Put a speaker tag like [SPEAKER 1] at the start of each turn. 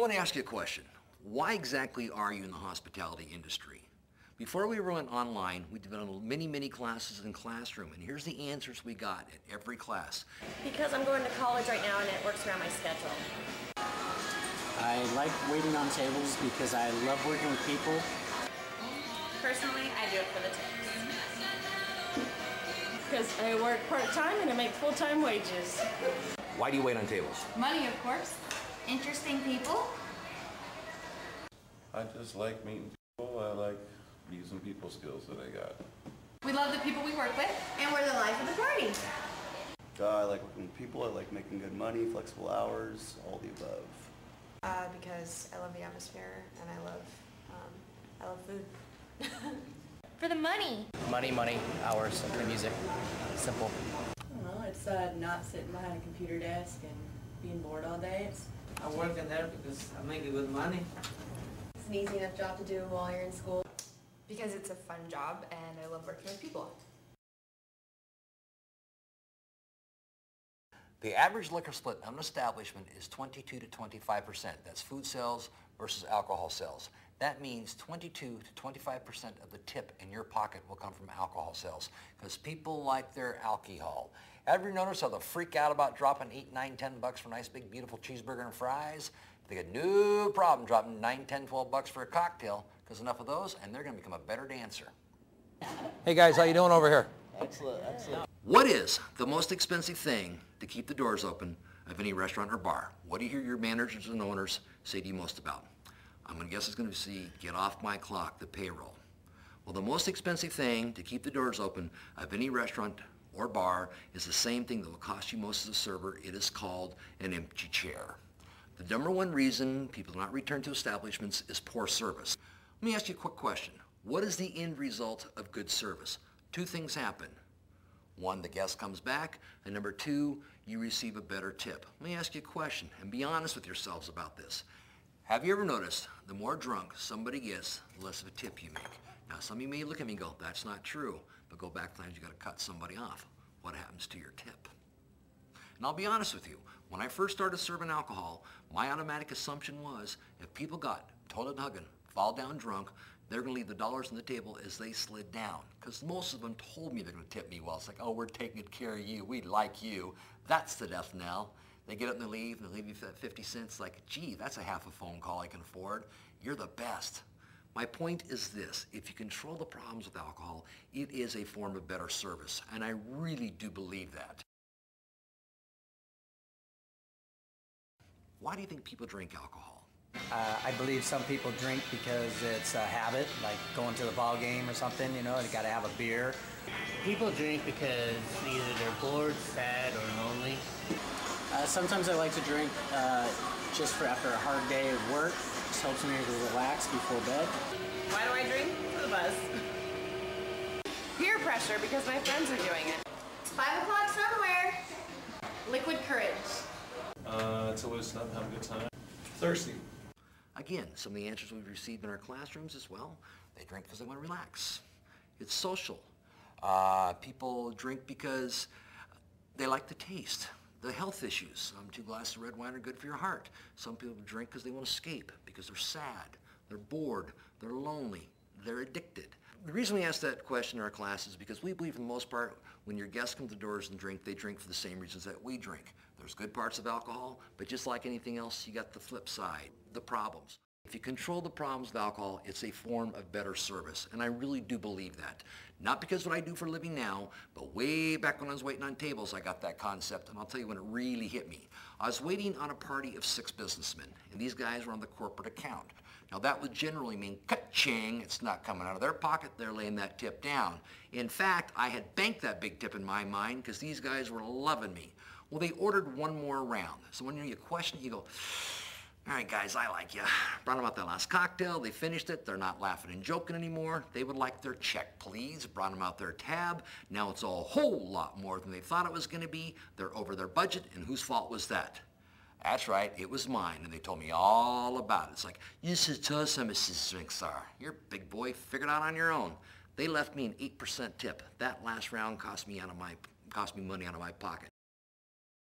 [SPEAKER 1] want to ask you a question. Why exactly are you in the hospitality industry? Before we went online, we developed many classes in classroom, and here's the answers we got at every class.
[SPEAKER 2] Because I'm going to college right now and it works around my schedule.
[SPEAKER 3] I like waiting on tables because I love working with people.
[SPEAKER 2] Personally, I do it for the tips.
[SPEAKER 4] Because I work part-time and I make full-time wages.
[SPEAKER 1] Why do you wait on tables?
[SPEAKER 5] Money, of course. Interesting people.
[SPEAKER 6] I just like meeting people. I like using people skills that I got.
[SPEAKER 5] We love the people we work with, and we're the life of the party.
[SPEAKER 7] I like working with people. I like making good money, flexible hours, all the above.
[SPEAKER 8] Because I love the atmosphere and I love food.
[SPEAKER 5] For the money.
[SPEAKER 3] Money, hours, and the music. Simple.
[SPEAKER 4] I don't know, it's not sitting behind a computer desk and being bored all day.
[SPEAKER 9] I work in there because I make good money.
[SPEAKER 8] It's an easy enough job to do while you're in school. Because it's a fun job and I love working with people.
[SPEAKER 1] The average liquor split in an establishment is 22 to 25%. That's food sales versus alcohol sales. That means 22 to 25% of the tip in your pocket will come from alcohol sales because people like their alcohol. Ever notice how they freak out about dropping 8, 9, 10 bucks for a nice big beautiful cheeseburger and fries? They got no problem dropping 9, 10, 12 bucks for a cocktail because enough of those and they're going to become a better dancer. Hey guys, how you doing over here?
[SPEAKER 3] Excellent.
[SPEAKER 1] What is the most expensive thing to keep the doors open of any restaurant or bar? What do you hear your managers and owners say to you most about? I'm going to guess it's going to be get off my clock, the payroll. Well, the most expensive thing to keep the doors open of any restaurant or bar is the same thing that will cost you most as a server. It is called an empty chair. The number one reason people do not return to establishments is poor service. Let me ask you a quick question. What is the end result of good service? Two things happen. One, the guest comes back, and number two, you receive a better tip. Let me ask you a question, and be honest with yourselves about this. Have you ever noticed the more drunk somebody gets, the less of a tip you make? Now, some of you may look at me and go, that's not true, but go back times you got to cut somebody off. What happens to your tip? And I'll be honest with you, when I first started serving alcohol, my automatic assumption was if people got toilet hugging, fall down drunk, they're going to leave the dollars on the table as they slid down. Because most of them told me they're going to tip me well. It's like, oh, we're taking care of you. We like you. That's the death knell. They get up and they leave you for that 50 cents. Like, gee, that's a half a phone call I can afford. You're the best. My point is this. If you control the problems with alcohol, it is a form of better service. And I really do believe that. Why do you think people drink alcohol?
[SPEAKER 3] I believe some people drink because it's a habit, like going to the ball game or something, you know, they got to have a beer.
[SPEAKER 10] People drink because either they're bored, sad, or lonely.
[SPEAKER 3] Sometimes I like to drink just for after a hard day of work. Just helps me to relax before bed.
[SPEAKER 2] Why do I drink? For the buzz. Peer pressure because my friends are doing it.
[SPEAKER 5] It's 5 o'clock somewhere. Liquid courage.
[SPEAKER 6] To listen up, have a good time. Thirsty.
[SPEAKER 1] Again, some of the answers we've received in our classrooms as well, they drink because they want to relax. It's social. People drink because they like the taste, the health issues. 2 glasses of red wine are good for your heart. Some people drink because they want to escape, because they're sad, they're bored, they're lonely, they're addicted. The reason we ask that question in our class is because we believe for the most part when your guests come to the doors and drink, they drink for the same reasons that we drink. There's good parts of alcohol, but just like anything else, you got the flip side, the problems. If you control the problems of alcohol, it's a form of better service, and I really do believe that. Not because what I do for a living now, but way back when I was waiting on tables, I got that concept, and I'll tell you when it really hit me. I was waiting on a party of 6 businessmen, and these guys were on the corporate account. Now that would generally mean ka-ching, it's not coming out of their pocket, they're laying that tip down. In fact, I had banked that big tip in my mind because these guys were loving me. Well, they ordered one more round. So when you question, you go, all right, guys, I like you. Brought them out that last cocktail. They finished it. They're not laughing and joking anymore. They would like their check, please. Brought them out their tab. Now it's a whole lot more than they thought it was going to be. They're over their budget, and whose fault was that? That's right, it was mine, and they told me all about it. It's like, you should tell us how much this drinks are. You're a big boy, figure it out on your own. They left me an 8% tip. That last round cost me money out of my pocket.